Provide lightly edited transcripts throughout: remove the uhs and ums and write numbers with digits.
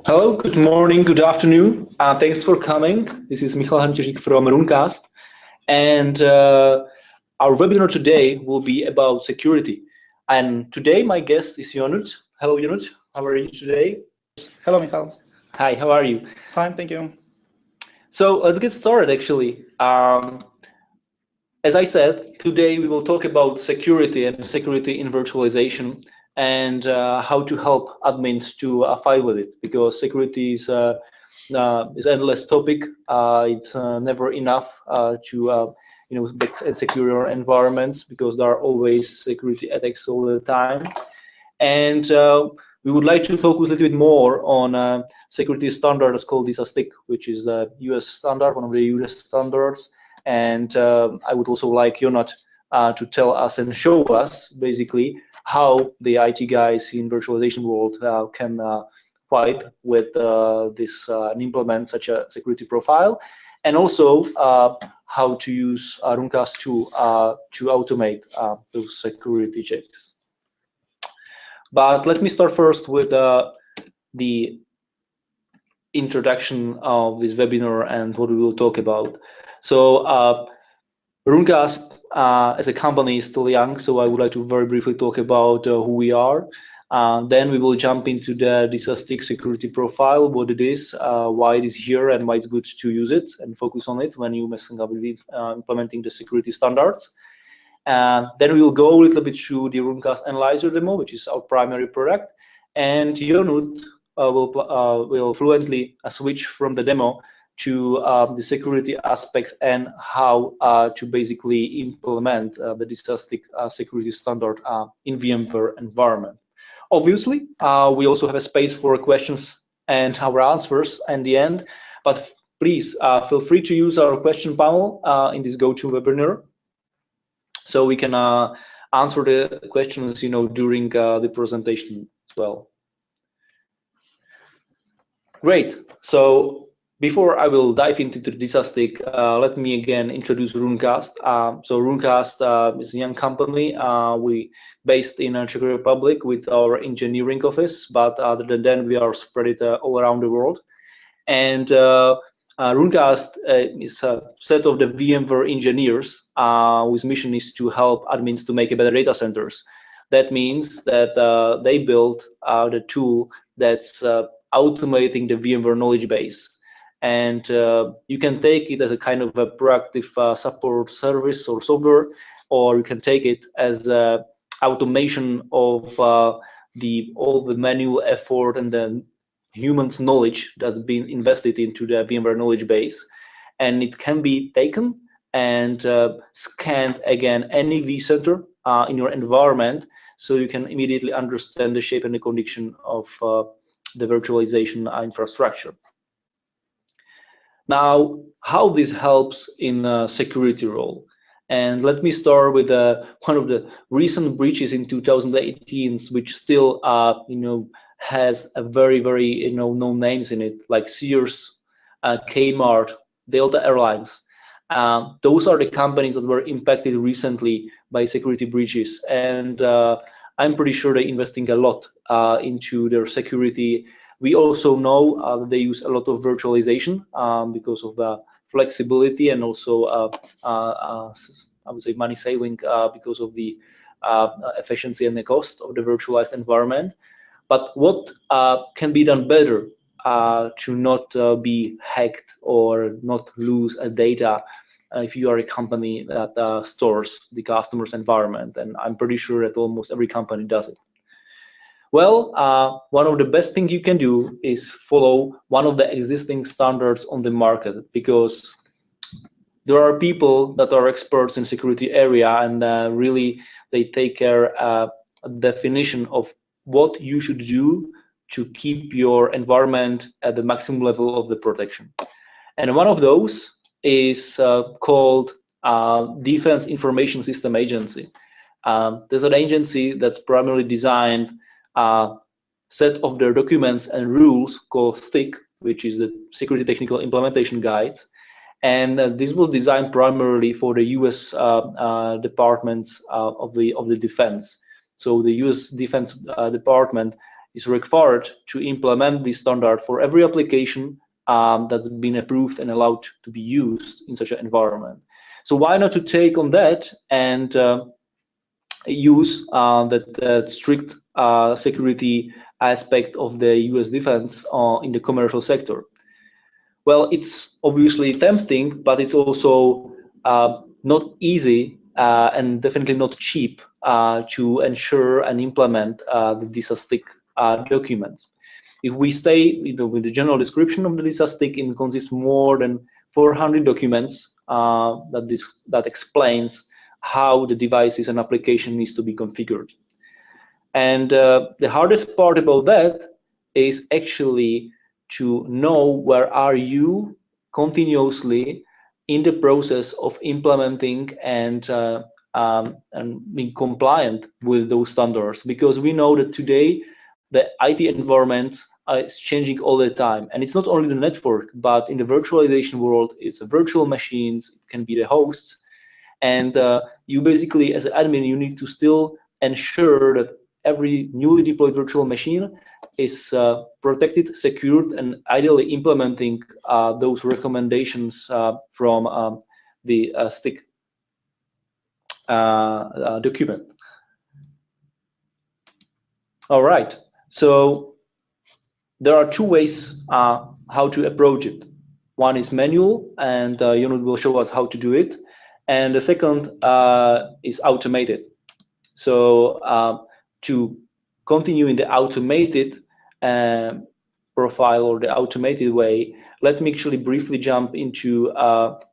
Hello, good morning, good afternoon. Thanks for coming. This is Michal Hančeřík from Runecast. And our webinar today will be about security. And today my guest is Jonut. Hello, Jonut. How are you today? Hello, Michal. Hi, how are you? Fine, thank you. So let's get started, actually. As I said, today we will talk about security and security in virtualization and how to help admins to fight with it, because security is an endless topic. It's never enough to secure your environments, because there are always security attacks all the time. And we would like to focus a little bit more on security standards called DISA STIG, which is a US standard, one of the US standards. And I would also like Jonut to tell us and show us basically how the IT guys in virtualization world can fight with this and implement such a security profile, and also how to use Runecast to automate those security checks. But let me start first with the introduction of this webinar and what we will talk about. So Runecast as a company is still young, so I would like to very briefly talk about who we are. Then we will jump into the DISA STIG security profile, what it is, why it is here, and why it's good to use it and focus on it when you're messing up with implementing the security standards. Then we will go a little bit through the Runecast Analyzer demo, which is our primary product, and Jonut will fluently switch from the demo to the security aspect and how to basically implement the DISA STIG security standard in VMware environment. Obviously, we also have a space for questions and our answers at the end, but please feel free to use our question panel in this GoToWebinar, so we can answer the questions during the presentation as well. Great. So before I will dive into the DISA STIG, let me again introduce Runecast. So Runecast is a young company. We based in Czech Republic with our engineering office, but other than that, we are spread all around the world. And Runecast is a set of the VMware engineers whose mission is to help admins to make better data centers. That means that they built the tool that's automating the VMware knowledge base. And you can take it as a kind of a proactive support service or software, or you can take it as automation of all the manual effort and the human's knowledge that's been invested into the VMware knowledge base. And it can be taken and scanned again any vCenter in your environment, so you can immediately understand the shape and the condition of the virtualization infrastructure. Now, how this helps in a security role. And let me start with one of the recent breaches in 2018, which still has a very known names in it, like Sears, Kmart, Delta Airlines. Those are the companies that were impacted recently by security breaches, and I'm pretty sure they're investing a lot into their security. We also know they use a lot of virtualization because of the flexibility, and also I would say money saving because of the efficiency and the cost of the virtualized environment. But what can be done better to not be hacked or not lose data if you are a company that stores the customer's environment? And I'm pretty sure that almost every company does it. Well, one of the best things you can do is follow one of the existing standards on the market, because there are people that are experts in security area, and really they take care of definition of what you should do to keep your environment at the maximum level of the protection. And one of those is called Defense Information System Agency. There's an agency that's primarily designed set of their documents and rules called STIG, which is the Security Technical Implementation Guides. And this was designed primarily for the US departments of the defense. So the US Defense Department is required to implement this standard for every application that's been approved and allowed to be used in such an environment. So why not to take on that and use that strict security aspect of the US defense in the commercial sector? Well, it's obviously tempting, but it's also not easy and definitely not cheap to ensure and implement the DISA STIG documents. If we stay with the general description of the DISA STIG, it consists more than 400 documents that explains how the devices and application needs to be configured. And the hardest part about that is actually to know where are you continuously in the process of implementing and being compliant with those standards, because we know that today the IT environment is changing all the time, and it's not only the network, but in the virtualization world, it's virtual machines, it can be the hosts, and you basically, as an admin, you need to still ensure that every newly deployed virtual machine is protected, secured, and ideally implementing those recommendations from the STIG document. All right, so there are two ways how to approach it. One is manual, and Unit will show us how to do it, and the second is automated. So to continue in the automated profile or the automated way, let me actually briefly jump into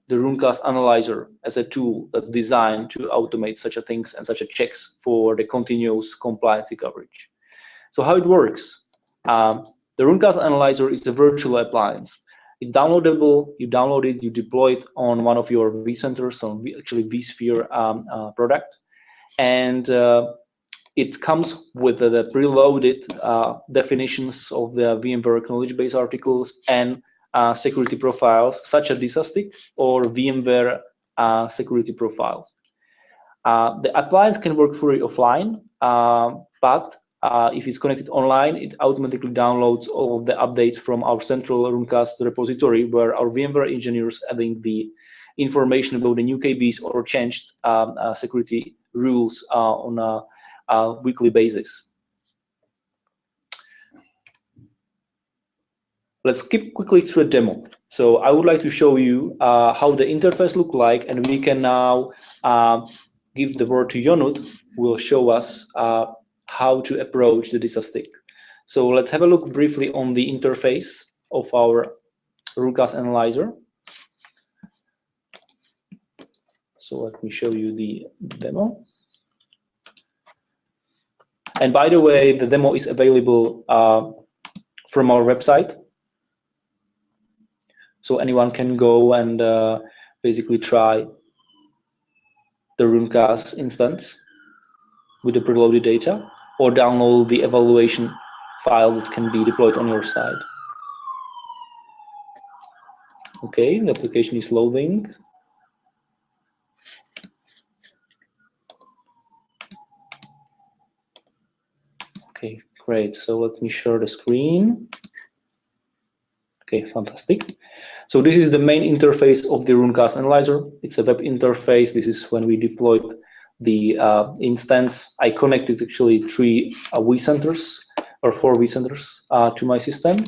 the Runecast analyzer as a tool that's designed to automate such a things and such a checks for the continuous compliance coverage. So how it works? The Runecast analyzer is a virtual appliance. It's downloadable. You download it, you deploy it on one of your vCenters, on actually vSphere product, and it comes with the preloaded definitions of the VMware knowledge base articles and security profiles, such as DISA STIG or VMware security profiles. The appliance can work fully offline, but if it's connected online, it automatically downloads all of the updates from our central Runecast repository, where our VMware engineers adding the information about the new KBs or changed security rules on a weekly basis. Let's skip quickly through a demo. So I would like to show you how the interface looks like, and we can now give the word to Jonut, who will show us how to approach the DISA STIG. So let's have a look briefly on the interface of our Runecast analyzer. So let me show you the demo. And by the way, the demo is available from our website. So anyone can go and basically try the Runecast instance with the preloaded data, or download the evaluation file that can be deployed on your side. Okay, the application is loading. Okay, great. So let me share the screen. Okay, fantastic. So this is the main interface of the Runecast analyzer. It's a web interface. This is when we deployed the instance. I connected actually 3 vCenters or 4 vCenters to my system.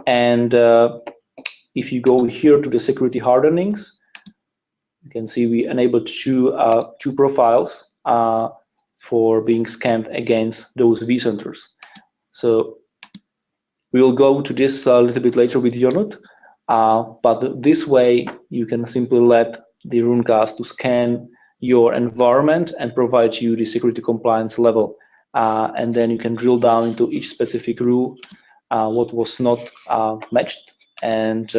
And if you go here to the security hardenings, you can see we enabled two profiles for being scanned against those vCenters. So we will go to this a little bit later with Jonut, but this way you can simply let the Runecast to scan your environment and provide you the security compliance level, and then you can drill down into each specific rule, what was not matched, and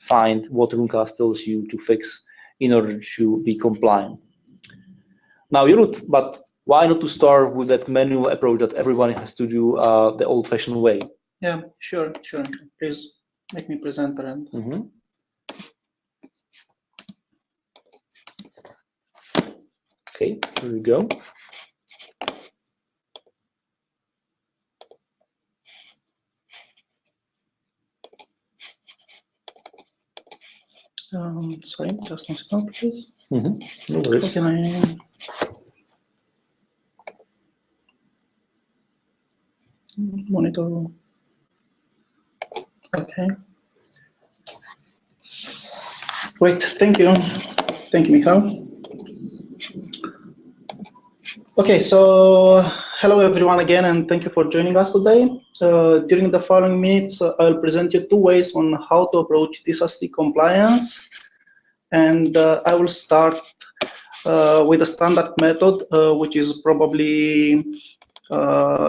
find what Runecast tells you to fix in order to be compliant. Now, Jonut, but why not to start with that manual approach that everyone has to do the old-fashioned way? Yeah, sure. Please make me presenter and. Okay, here we go. Sorry, just 1 second, please. No worries. How can I? Monitor. Okay. Great. Thank you. Thank you, Michal. Okay, so hello everyone again, and thank you for joining us today. During the following minutes, I'll present you 2 ways on how to approach DISA STIG compliance. And I will start with a standard method, which is probably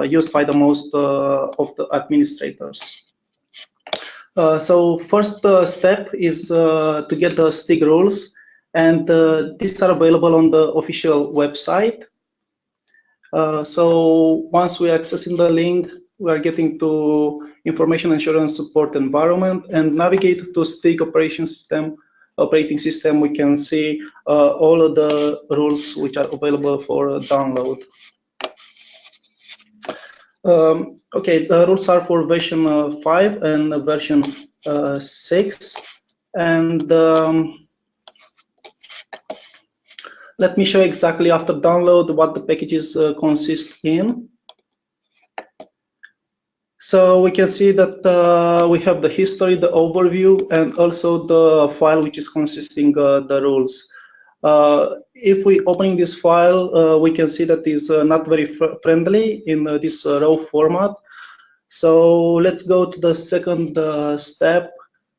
used by the most of the administrators. So first step is to get the STIG rules, and these are available on the official website. So once we are accessing the link, we are getting to information assurance support environment and navigate to STIG operating system. We can see all of the rules which are available for download. Okay, the rules are for version 5 and version 6, and let me show exactly after download what the packages consist in. So we can see that we have the history, the overview, and also the file which is consisting the rules. If we opening this file, we can see that is not very friendly in this raw format. So let's go to the second step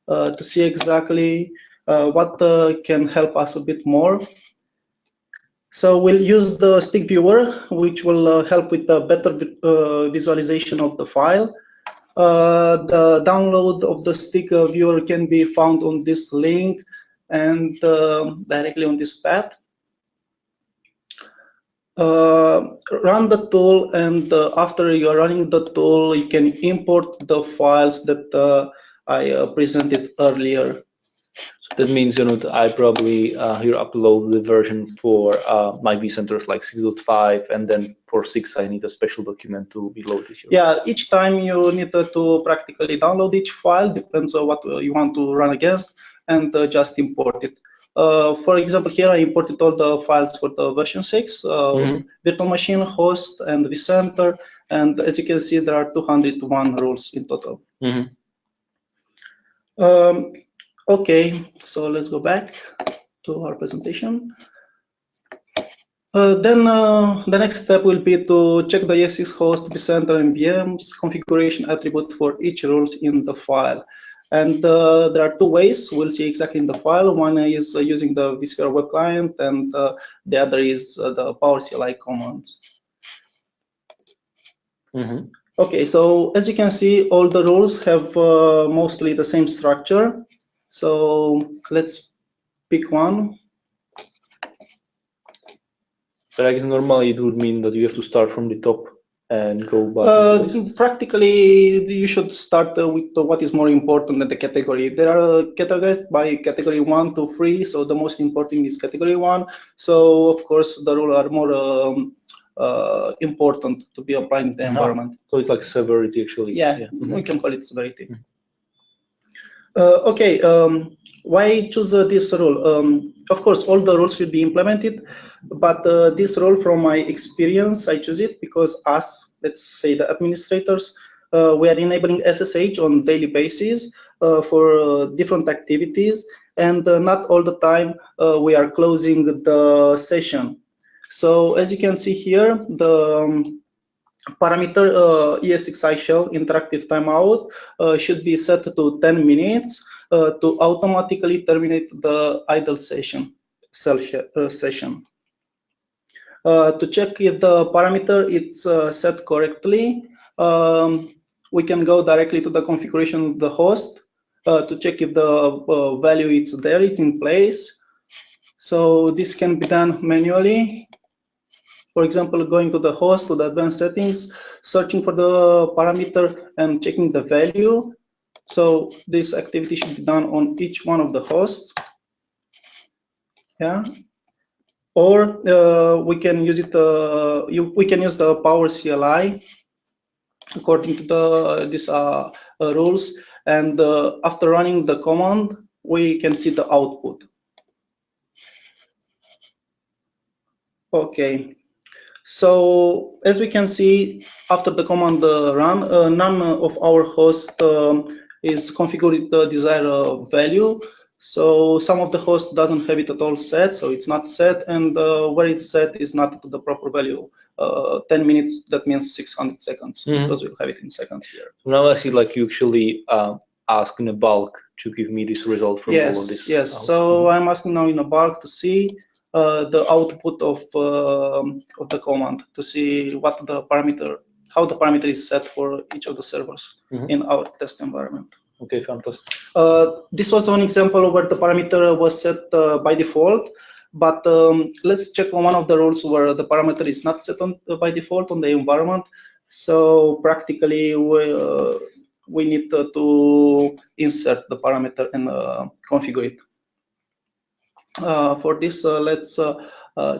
to see exactly what can help us a bit more. So we'll use the STIG viewer, which will help with a better visualization of the file. The download of the STIG viewer can be found on this link and directly on this path. Run the tool, and after you are running the tool, you can import the files that I presented earlier. So that means, I probably here upload the version for my vCenters like 6.5, and then for 6 I need a special document to be loaded here. Yeah, each time you need to practically download each file, depends on what you want to run against, and just import it. For example, here I imported all the files for the version 6, virtual machine, host, and vCenter, and as you can see, there are 201 rules in total. Okay, so let's go back to our presentation. Then the next step will be to check the ESX host, vCenter, and VMs configuration attribute for each rules in the file. And there are 2 ways we'll see exactly in the file. One is using the vSphere web client, and the other is the PowerCLI commands. Okay, so as you can see, all the rules have mostly the same structure. So let's pick one. But I guess normally it would mean that you have to start from the top and go back. Practically, you should start with what is more important in the category. There are categories by category 1 to 3, so the most important is category 1. So of course, the rules are more important to be applied in the environment. So it's like severity, actually. Yeah, we can call it severity. Okay, why choose this rule? Of course, all the rules should be implemented, but this rule, from my experience, I choose it because us, let's say the administrators, we are enabling SSH on daily basis for different activities, and not all the time we are closing the session. So as you can see here, the parameter ESXi shell interactive timeout should be set to 10 minutes to automatically terminate the idle session. To check if the parameter is set correctly, we can go directly to the configuration of the host to check if the value is there, it's in place. So this can be done manually. For example, going to the host, to the advanced settings, searching for the parameter and checking the value. So this activity should be done on each one of the hosts. Yeah. Or we can use it. We can use the PowerCLI according to these rules. And after running the command, we can see the output. Okay, so as we can see, after the command run, none of our hosts is configured the desired value. So some of the host doesn't have it at all set, so it's not set, and where it's set is not to the proper value. 10 minutes, that means 600 seconds, because we have it in seconds here. Now I see like you actually ask in a bulk to give me this result from all of this. Yes, so I'm asking now in a bulk to see the output of the command, to see what the parameter, how the parameter is set for each of the servers in our test environment. Okay, fantastic. This was one example where the parameter was set by default, but let's check on one of the roles where the parameter is not set on by default on the environment. So practically, we need to insert the parameter and configure it. For this, let's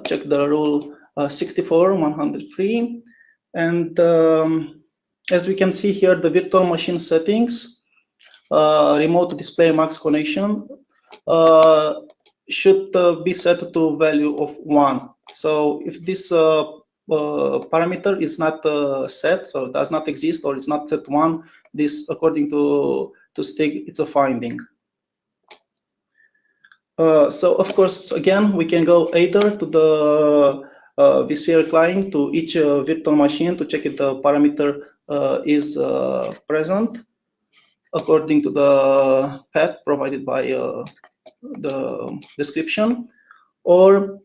check the rule 64.103, and as we can see here, the virtual machine settings. Remote display max connection should be set to value of 1. So if this parameter is not set, so does not exist or is not set 1, this, according to STIG, it's a finding. So of course, again, we can go either to the vSphere client, to each virtual machine, to check if the parameter is present according to the path provided by the description, or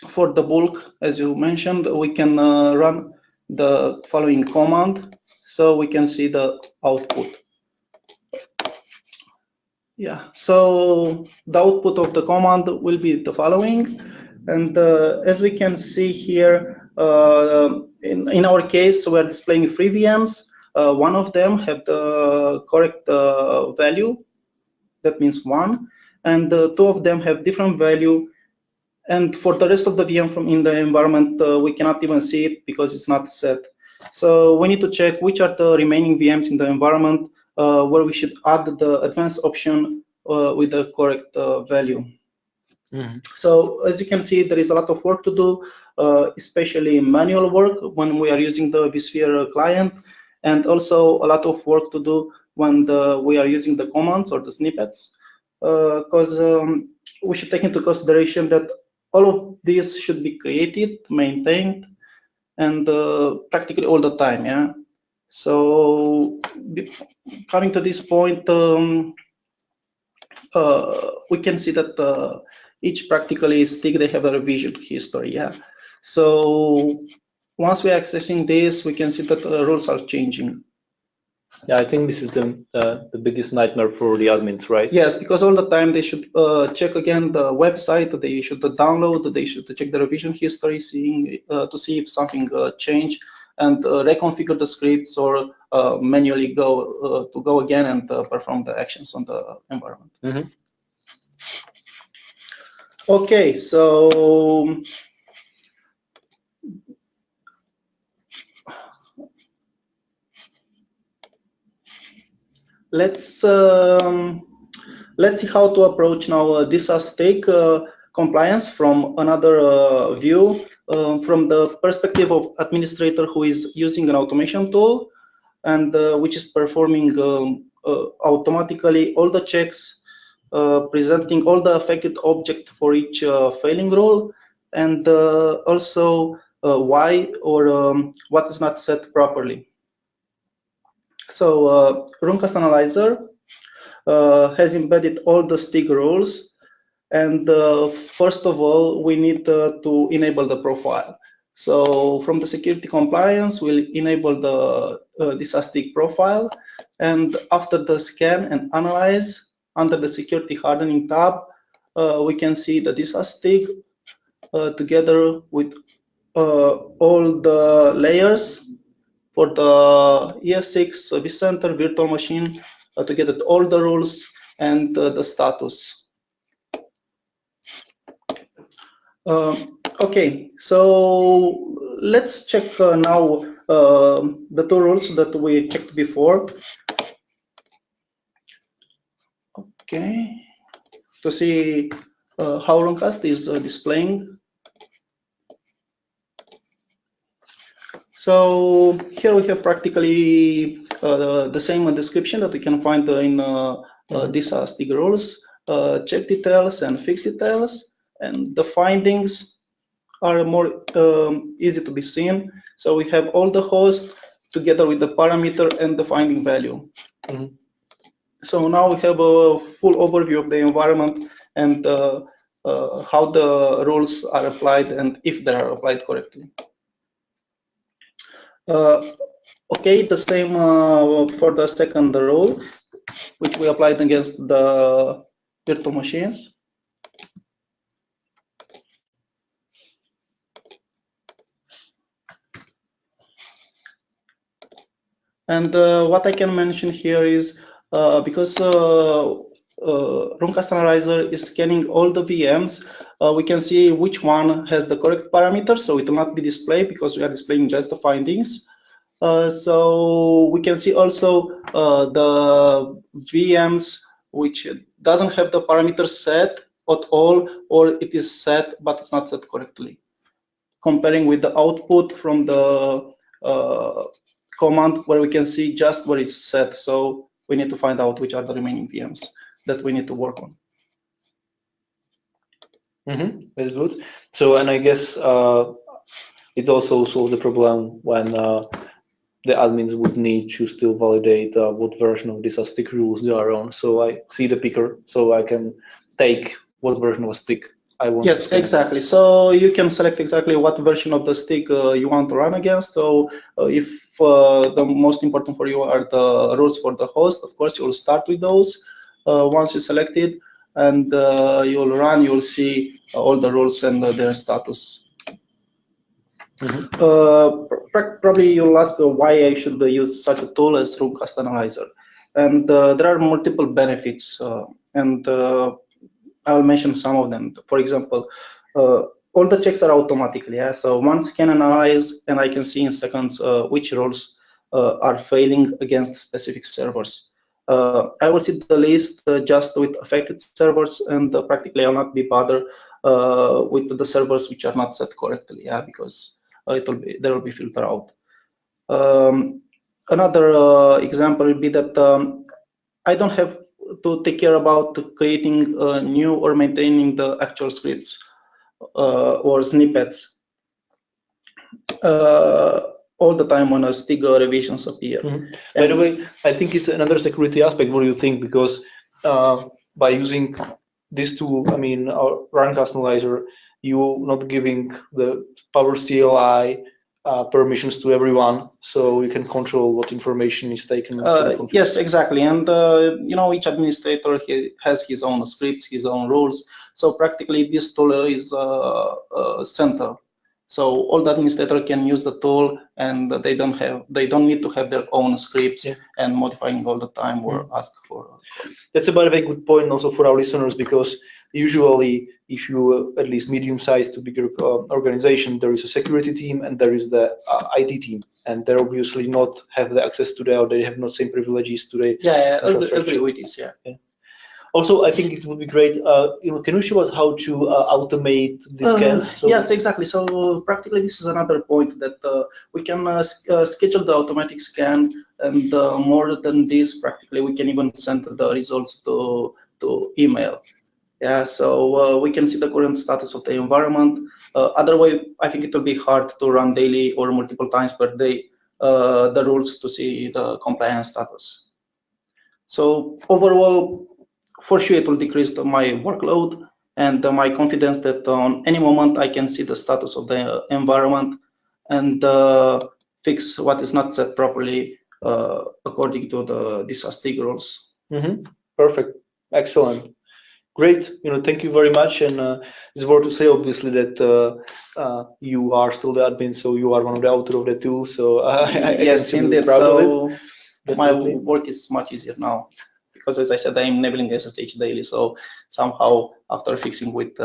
for the bulk, as you mentioned, we can run the following command so we can see the output. Yeah, so the output of the command will be the following, and as we can see here, in our case, we're displaying 3 VMs. One of them have the correct value, that means 1, and 2 of them have different value. And for the rest of the VM from in the environment, we cannot even see it because it's not set. So we need to check which are the remaining VMs in the environment where we should add the advanced option with the correct value. So as you can see, there is a lot of work to do, especially manual work when we are using the vSphere client, and also a lot of work to do when we are using the commands or the snippets, because we should take into consideration that all of these should be created, maintained, and practically all the time. Yeah. So coming to this point, we can see that each practically STIG, they have a revision history. Yeah. So once we are accessing this, we can see that rules are changing. Yeah, I think this is the biggest nightmare for the admins, right? Yes, because all the time they should check again the website, they should download, they should check the revision history, seeing to see if something changed, and reconfigure the scripts, or manually go again and perform the actions on the environment. Okay, so let's see how to approach now DISA STIG compliance from another view, from the perspective of administrator who is using an automation tool, and which is performing automatically all the checks, presenting all the affected object for each failing rule, and also why or what is not set properly. So Runecast Analyzer has embedded all the STIG rules, and first of all, we need to enable the profile. So from the security compliance, we'll enable the DISA STIG profile, and after the scan and analyze, under the security hardening tab, we can see the DISA STIG together with all the layers for the ES6 vCenter virtual machine, together with all the rules and the status. Okay, so let's check now the 2 rules that we checked before. Okay. to see how Runecast is displaying. So here we have practically the same description that we can find in DISA STIG rules, check details and fix details, and the findings are more easy to be seen. So we have all the hosts together with the parameter and the finding value. So now we have a full overview of the environment and how the rules are applied and if they are applied correctly. Okay, the same for the second rule, which we applied against the virtual machines. And what I can mention here is because Runecast Analyzer is scanning all the VMs, we can see which one has the correct parameters, so it will not be displayed because we are displaying just the findings. So we can see also the VMs which doesn't have the parameters set at all, or it is set but it's not set correctly. Comparing with the output from the command where we can see just where it's set. So we need to find out which are the remaining VMs that we need to work on. That's good. So, and I guess it also solves the problem when the admins would need to still validate what version of DISA STIG rules they are on. So I see the picker, so I can take what version of STIG I want. Yes, exactly. So you can select exactly what version of the STIG you want to run against. So if the most important for you are the rules for the host, of course, you'll start with those. Once you select it and you'll run, you'll see all the rules and their status. Probably you'll ask why I should use such a tool as Runecast Analyzer. And there are multiple benefits. I'll mention some of them. For example, all the checks are automatically. Yeah? So once can analyze, and I can see in seconds which rules are failing against specific servers. I will see the list just with affected servers, and practically I'll not be bothered with the servers which are not set correctly. Yeah, because there will be filtered out. Another example would be that I don't have to take care about creating new or maintaining the actual scripts or snippets all the time when a STIG revisions appear. By the way, I think it's another security aspect. What do you think? Because by using this tool, I mean, our Runecast Analyzer, you're not giving the Power CLI permissions to everyone, so you can control what information is taken. Yes, exactly. And each administrator has his own scripts, his own rules. So practically, this tool is central. So all the administrator can use the tool, and they don't need to have their own scripts and modifying all the time or ask for. That's a very good point also for our listeners, because usually, if you at least medium-sized to bigger organization, there is a security team and there is the IT team, and they obviously not have the access to the, or they have not same privileges to the Agree with this. Yeah. Also, I think it would be great. Can you show us how to automate the scans? Yes, exactly. So practically, this is another point that we can schedule the automatic scan, and more than this, practically we can even send the results to email. Yeah, so we can see the current status of the environment. Otherwise, I think it will be hard to run daily or multiple times per day the rules to see the compliance status. So overall, for sure, it will decrease my workload and my confidence that on any moment I can see the status of the environment and fix what is not set properly according to the DISA STIG rules. Perfect, excellent. Great, thank you very much. And it's worth to say, obviously, that you are still the admin, so you are one of the authors of the tool. So yes, indeed. So my work is much easier now, because as I said, I'm enabling SSH daily. So somehow, after fixing with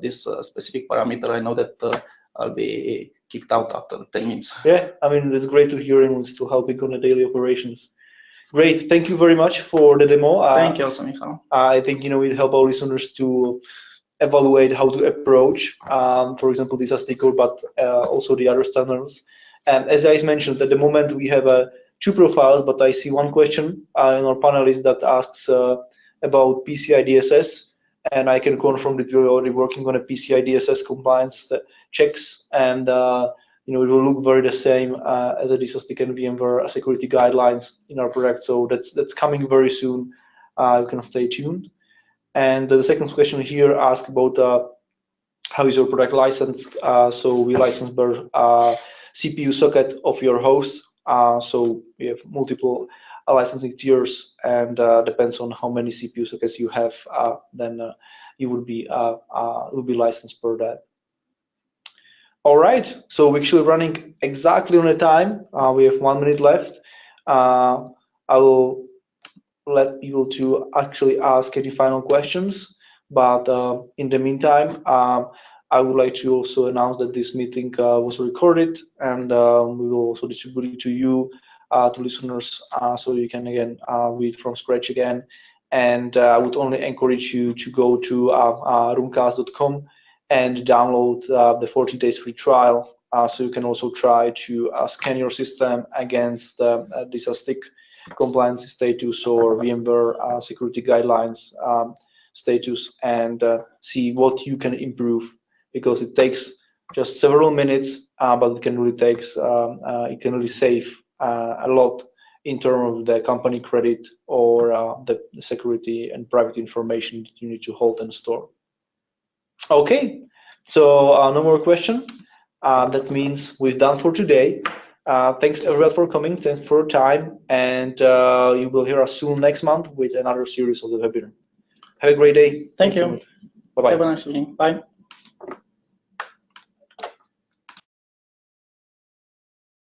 this specific parameter, I know that I'll be kicked out after 10 minutes. Yeah, I mean, it's great to hear him still helping on the daily operations. Great. Thank you very much for the demo. Thank you also, Michal. I think it help our listeners to evaluate how to approach, for example, DISA STIG, but also the other standards. And as I mentioned, at the moment we have two profiles, but I see one question in our panelist that asks about PCI DSS, and I can confirm that we're already working on a PCI DSS compliance checks, and it will look very the same as a DISA STIG and VMware security guidelines in our product. So that's coming very soon. You can stay tuned. And the second question here asks about how is your product licensed? So we license per CPU socket of your host. So we have multiple licensing tiers, and depends on how many CPU sockets you have, then you will be licensed per that. All right, so we're actually running exactly on the time. We have 1 minute left. I will let people to actually ask any final questions, but in the meantime, I would like to also announce that this meeting was recorded, and we will also distribute it to you, to listeners, so you can again read from scratch again. And I would only encourage you to go to runecast.com and download the 14 days free trial, so you can also try to scan your system against DISA STIG compliance status or VMware security guidelines status, and see what you can improve, because it takes just several minutes, but it can really save a lot in terms of the company credit or the security and private information that you need to hold and store. Okay, so no more question. That means we're done for today. Thanks everyone for coming. Thanks for your time, and you will hear us soon next month with another series of the webinar. Have a great day. Thank you. Bye-bye. Have a nice evening. Bye.